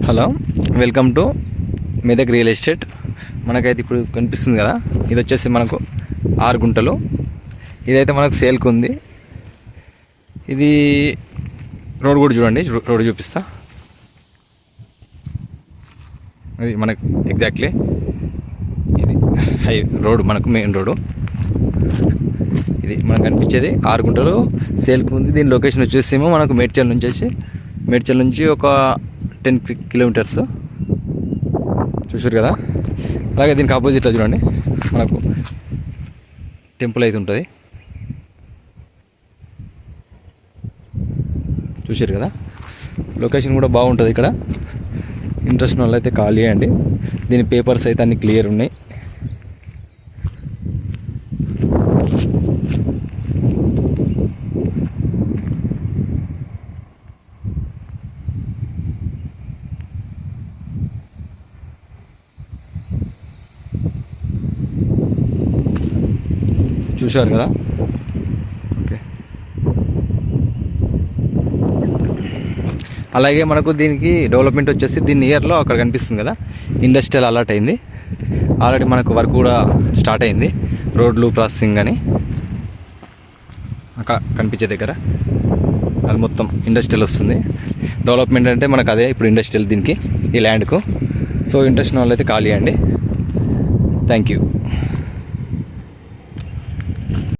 Hello, welcome to Medak real estate. మనకైతే ఇప్పుడు కనిపిస్తుంది కదా, ఇది వచ్చేసి మనకు 6 గుంటలు. ఇదైతే మనకు సేల్కి ఉంది. ఇది రోడ్ కూడా చూడండి, రోడ్ చూపిస్తా. ఇది మనకు ఎగ్జాక్ట్లీ ఇది రోడ్, మనకు మెయిన్ రోడ్డు ఇది మనకు కనిపించేది. 6 గుంటలు సేల్కి ఉంది. దీని లొకేషన్ వచ్చేసేమో మనకు మేడ్చల్ నుంచి ఒక 10 కిలోమీటర్స్ చూసారు కదా. అలాగే దీనికి ఆపోజిట్లో చూడండి మనకు టెంపుల్ అయితే ఉంటుంది, చూసారు కదా. లొకేషన్ కూడా బాగుంటుంది ఇక్కడ. ఇంట్రెస్ట్ ఉన్న వాళ్ళు అయితే కాల్ చేయండి. దీని పేపర్స్ అయితే అన్ని క్లియర్ ఉన్నాయి. చూశారు కదా. ఓకే, అలాగే మనకు దీనికి డెవలప్మెంట్ వచ్చేసి దీని ఇయర్లో అక్కడ కనిపిస్తుంది కదా, ఇండస్ట్రియల్ అలర్ట్ అయింది. ఆల్రెడీ మనకు వర్క్ కూడా స్టార్ట్ అయింది, రోడ్లు ప్రాసెసింగ్ అని. అక్కడ కనిపించే దగ్గర అది మొత్తం ఇండస్ట్రియల్ వస్తుంది. డెవలప్మెంట్ అంటే మనకు అదే ఇప్పుడు ఇండస్ట్రియల్ దీనికి, ఈ ల్యాండ్కు. సో ఇంట్రెస్ట్ ఉన్న వాళ్ళైతే కాల్ చేయండి. Thank you.